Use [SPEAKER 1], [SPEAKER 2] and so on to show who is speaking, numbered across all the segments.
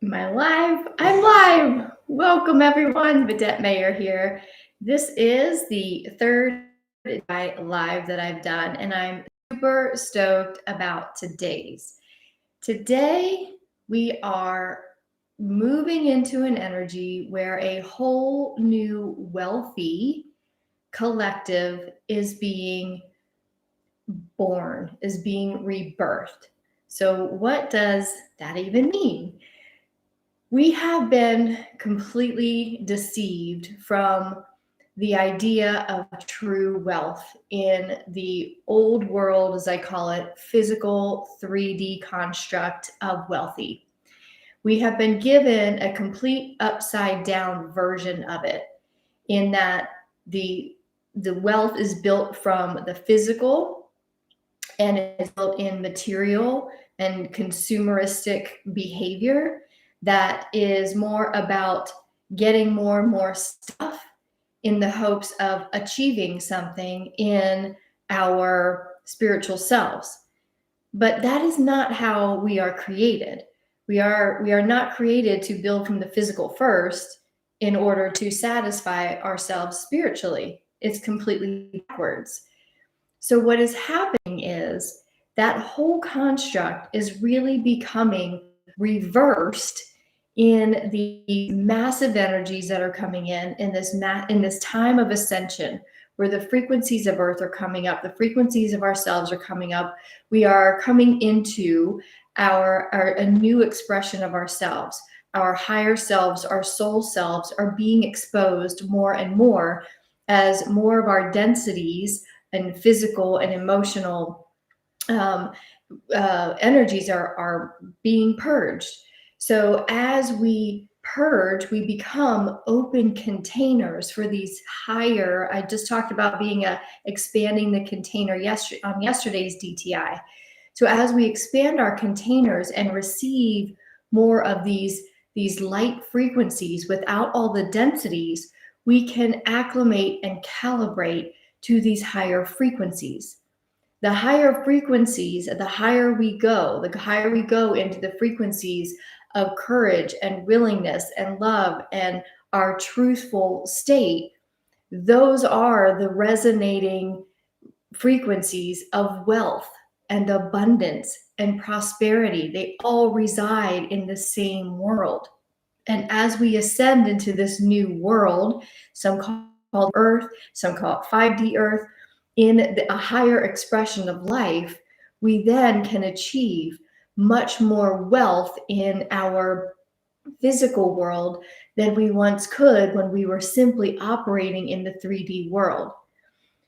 [SPEAKER 1] Am I live? I'm live. Welcome everyone. Vidette Mayer here. This is the third live that I've done, and I'm super stoked about today's. Today, we are moving into an energy where a whole new wealthy collective is being born, is being rebirthed. So, what does that even mean? We have been completely deceived from the idea of true wealth in the old world, as I call it, physical 3D construct of wealthy. We have been given a complete upside down version of it, in that the wealth is built from the physical and it's built in material and consumeristic behavior that is more about getting more and more stuff in the hopes of achieving something in our spiritual selves. But that is not how we are created. We are not created to build from the physical first in order to satisfy ourselves spiritually. It's completely backwards. So what is happening is that whole construct is really becoming reversed in the massive energies that are coming in this time of ascension, where the frequencies of Earth are coming up, the frequencies of ourselves are coming up. We are coming into a new expression of ourselves. Our higher selves, our soul selves are being exposed more and more as more of our densities and physical and emotional energies are being purged. So as we purge, we become open containers for these higher. I just talked about expanding the container on yesterday's DTI. So as we expand our containers and receive more of these light frequencies without all the densities, we can acclimate and calibrate to these higher frequencies. The higher frequencies, the higher we go into the frequencies of courage and willingness and love and our truthful state, those are the resonating frequencies of wealth and abundance and prosperity. They all reside in the same world. And as we ascend into this new world, some call it Earth, some call it 5D Earth, in a higher expression of life, we then can achieve much more wealth in our physical world than we once could when we were simply operating in the 3D world.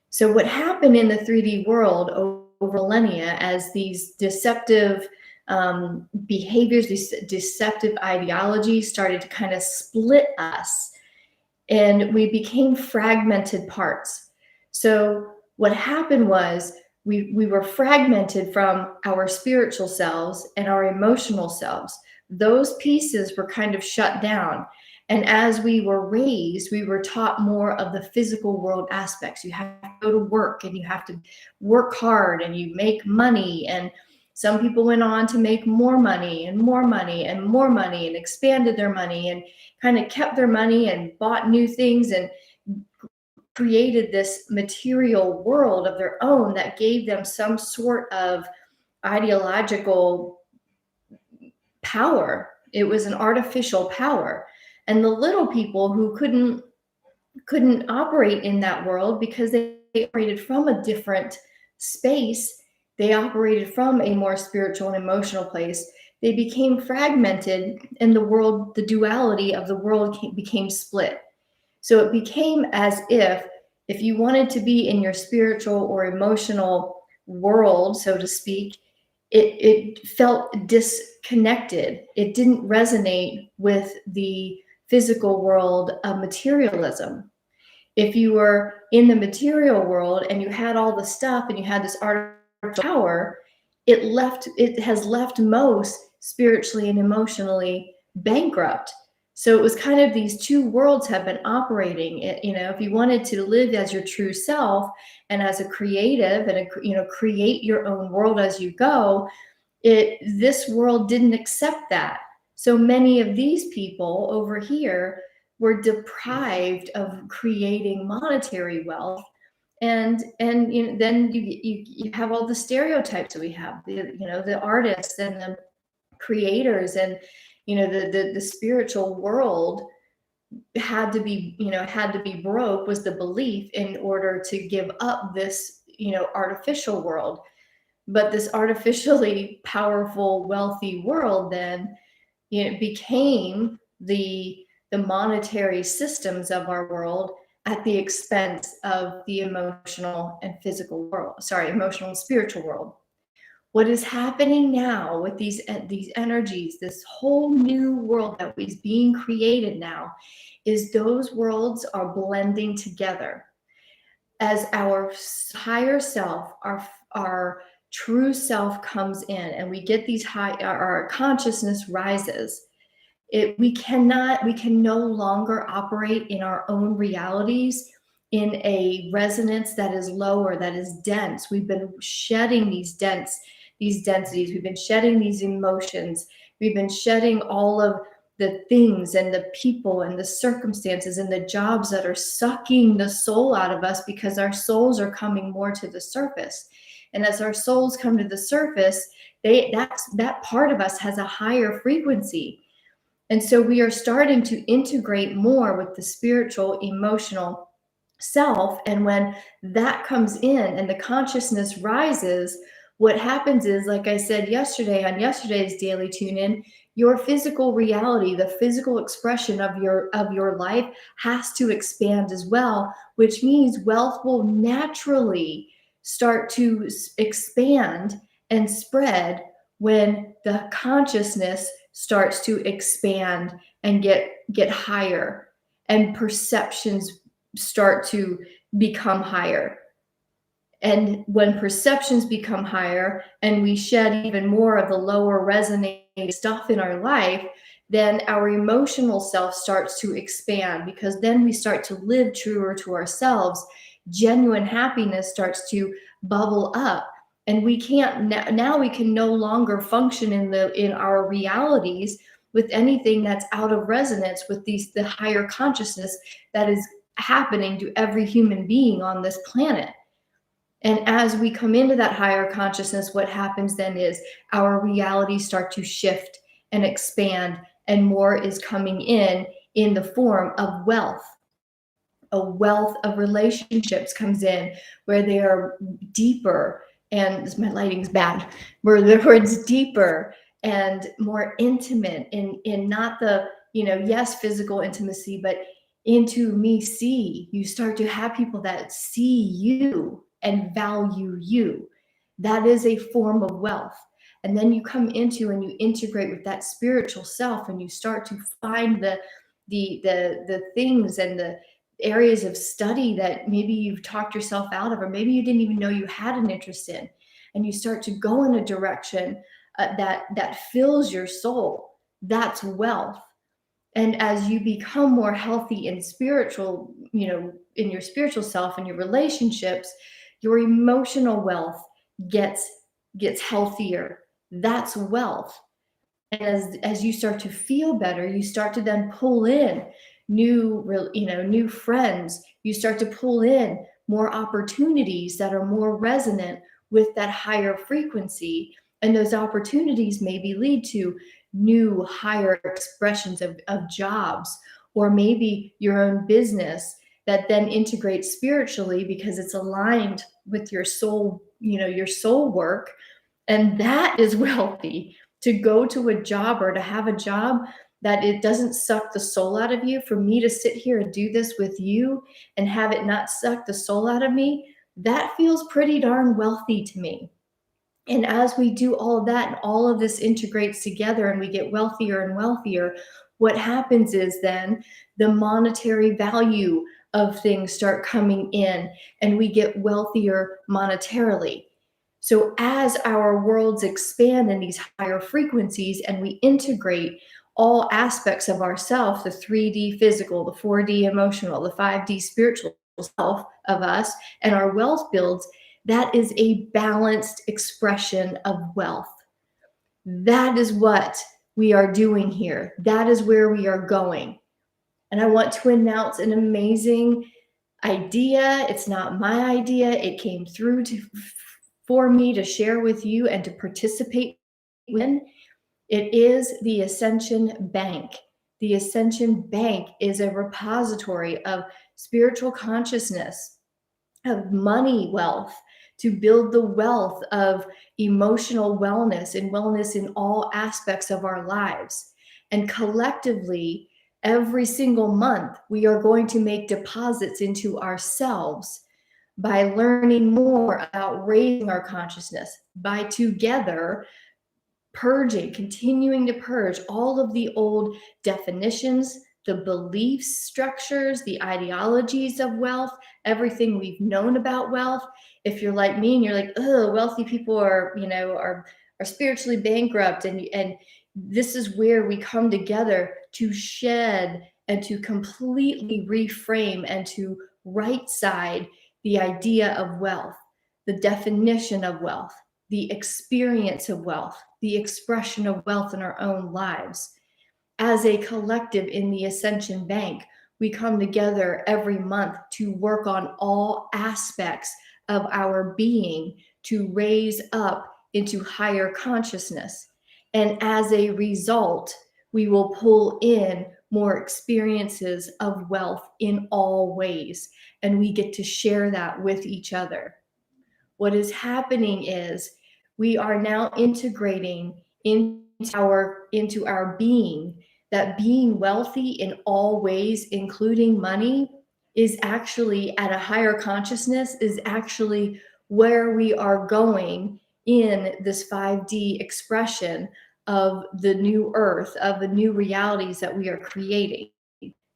[SPEAKER 1] So what happened in the 3D world over millennia, as these deceptive behaviors, these deceptive ideologies started to kind of split us, and we became fragmented parts. So what happened was we were fragmented from our spiritual selves and our emotional selves. Those pieces were kind of shut down. And as we were raised, we were taught more of the physical world aspects. You have to go to work and you have to work hard and you make money. And some people went on to make more money and more money and more money and expanded their money and kind of kept their money and bought new things and created this material world of their own that gave them some sort of ideological power. It was an artificial power. And the little people who couldn't operate in that world because they operated from a different space, they operated from a more spiritual and emotional place, they became fragmented, and the duality of the world became split. So it became as if you wanted to be in your spiritual or emotional world, so to speak, it felt disconnected. It didn't resonate with the physical world of materialism. If you were in the material world and you had all the stuff and you had this artificial power, it has left most spiritually and emotionally bankrupt. So it was kind of these two worlds have been operating. If you wanted to live as your true self and as a creative and create your own world as you go, this world didn't accept that. So many of these people over here were deprived of creating monetary wealth. And then you have all the stereotypes that we have, the artists and the creators, and the spiritual world had to be broke, was the belief, in order to give up this artificial world. But this artificially powerful, wealthy world then became the monetary systems of our world at the expense of the emotional and physical world. Sorry, emotional and spiritual world. What is happening now with these energies, this whole new world that is being created now, is those worlds are blending together as our higher self, our true self comes in, and we get these our consciousness rises. We can no longer operate in our own realities in a resonance that is lower, that is dense. We've been shedding these densities. We've been shedding these emotions. We've been shedding all of the things and the people and the circumstances and the jobs that are sucking the soul out of us, because our souls are coming more to the surface. And as our souls come to the surface, that part of us has a higher frequency. And so we are starting to integrate more with the spiritual, emotional self. And when that comes in and the consciousness rises, what happens is, like I said yesterday on yesterday's daily tune in, your physical reality, the physical expression of your life has to expand as well, which means wealth will naturally start to expand and spread when the consciousness starts to expand and get higher, and perceptions start to become higher. And when perceptions become higher and we shed even more of the lower resonating stuff in our life, then our emotional self starts to expand, because then we start to live truer to ourselves. Genuine happiness starts to bubble up, and we can't now we can no longer function in our realities with anything that's out of resonance with the higher consciousness that is happening to every human being on this planet. And as we come into that higher consciousness, what happens then is our realities start to shift and expand, and more is coming in the form of wealth. A wealth of relationships comes in where they are deeper, and my lighting's bad, where it's deeper and more intimate in not the, yes, physical intimacy, but into me see. You start to have people that see you and value you. That is a form of wealth. And then you come into and you integrate with that spiritual self, and you start to find the things and the areas of study that maybe you've talked yourself out of, or maybe you didn't even know you had an interest in, and you start to go in a direction that fills your soul. That's wealth. And as you become more healthy and spiritual, in your spiritual self and your relationships, your emotional wealth gets healthier. That's wealth. And as you start to feel better, you start to then pull in new friends. You start to pull in more opportunities that are more resonant with that higher frequency, and those opportunities maybe lead to new higher expressions of jobs, or maybe your own business that then integrates spiritually because it's aligned with your soul, your soul work. And that is wealthy. To go to a job, or to have a job that it doesn't suck the soul out of you. For me to sit here and do this with you and have it not suck the soul out of me, that feels pretty darn wealthy to me. And as we do all of that, and all of this integrates together, and we get wealthier and wealthier, what happens is then the monetary value of things start coming in, and we get wealthier monetarily. So as our worlds expand in these higher frequencies, and we integrate all aspects of ourself, the 3D physical, the 4D emotional, the 5D spiritual self of us, and our wealth builds, that is a balanced expression of wealth. That is what we are doing here. That is where we are going. And I want to announce an amazing idea. It's not my idea. It came through for me to share with you and to participate in. It is the Ascension Bank. The Ascension Bank is a repository of spiritual consciousness, of money wealth, to build the wealth of emotional wellness and wellness in all aspects of our lives. And collectively, every single month, we are going to make deposits into ourselves by learning more about raising our consciousness, by together purging, continuing to purge all of the old definitions, the belief structures, the ideologies of wealth, everything we've known about wealth. If you're like me and you're like, oh, wealthy people are, are spiritually bankrupt, and this is where we come together to shed and to completely reframe and to right side the idea of wealth, the definition of wealth, the experience of wealth, the expression of wealth in our own lives. As a collective in the Ascension Bank, we come together every month to work on all aspects of our being to raise up into higher consciousness. And as a result, we will pull in more experiences of wealth in all ways. And we get to share that with each other. What is happening is we are now integrating into our being that being wealthy in all ways, including money, is actually at a higher consciousness, is actually where we are going in this 5D expression of the new earth, of the new realities that we are creating.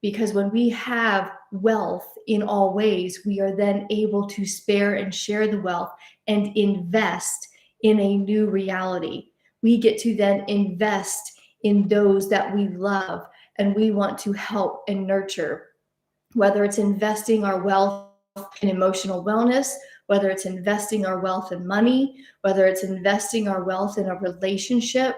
[SPEAKER 1] Because when we have wealth in all ways, we are then able to spare and share the wealth and invest in a new reality. We get to then invest in those that we love and we want to help and nurture, whether it's investing our wealth in emotional wellness, whether it's investing our wealth in money, whether it's investing our wealth in a relationship,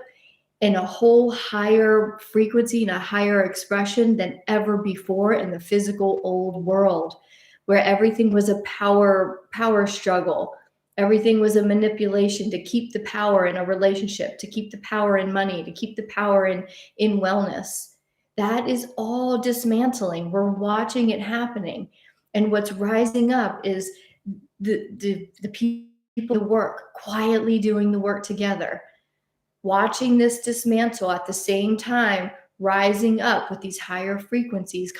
[SPEAKER 1] in a whole higher frequency and a higher expression than ever before in the physical old world, where everything was a power struggle. Everything was a manipulation to keep the power in a relationship, to keep the power in money, to keep the power in wellness. That is all dismantling. We're watching it happening. And what's rising up is the people who work, quietly doing the work together, watching this dismantle at the same time, rising up with these higher frequencies,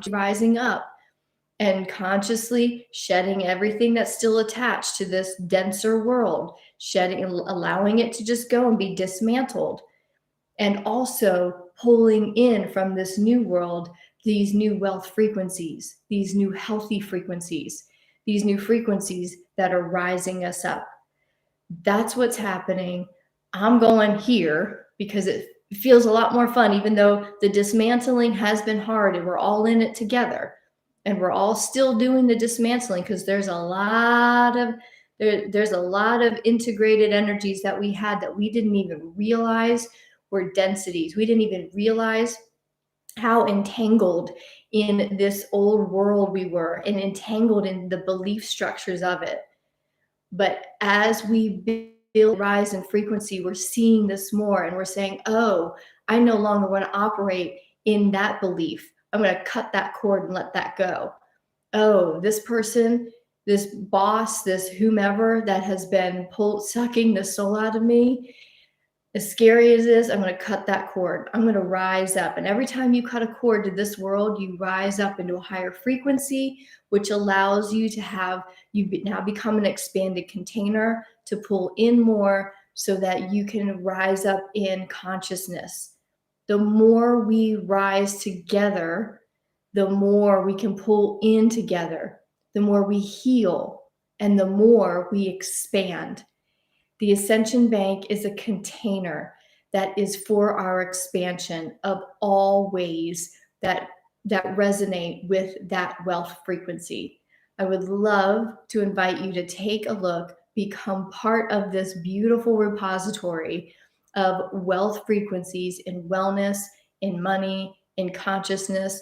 [SPEAKER 1] rising up and consciously shedding everything that's still attached to this denser world, shedding, allowing it to just go and be dismantled. And also pulling in from this new world, these new wealth frequencies, these new healthy frequencies, these new frequencies that are rising us up. That's what's happening. I'm going here because it feels a lot more fun, even though the dismantling has been hard and we're all in it together. And we're all still doing the dismantling because there's a lot of integrated energies that we had that we didn't even realize were densities. We didn't even realize how entangled in this old world we were and entangled in the belief structures of it. But as we build rise in frequency, we're seeing this more and we're saying, oh, I no longer want to operate in that belief. I'm going to cut that cord and let that go. Oh, this person, this boss, this whomever that has been sucking the soul out of me, as scary as it is, I'm going to cut that cord. I'm going to rise up. And every time you cut a cord to this world, you rise up into a higher frequency, which allows you to you now become an expanded container to pull in more so that you can rise up in consciousness. The more we rise together, the more we can pull in together, the more we heal, and the more we expand. The Ascension Bank is a container that is for our expansion of all ways that resonate with that wealth frequency. I would love to invite you to take a look, become part of this beautiful repository of wealth frequencies in wellness, in money, in consciousness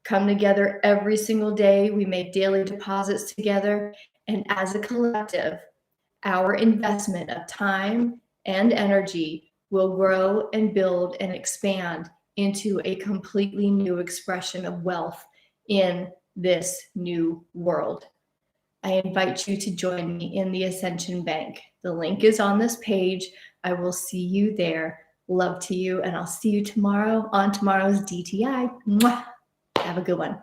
[SPEAKER 1] come together every single day. We make daily deposits together. And as a collective, our investment of time and energy will grow and build and expand into a completely new expression of wealth in this new world. I invite you to join me in the Ascension Bank. The link is on this page. I will see you there. Love to you, and I'll see you tomorrow on tomorrow's DTI. Mwah! Have a good one.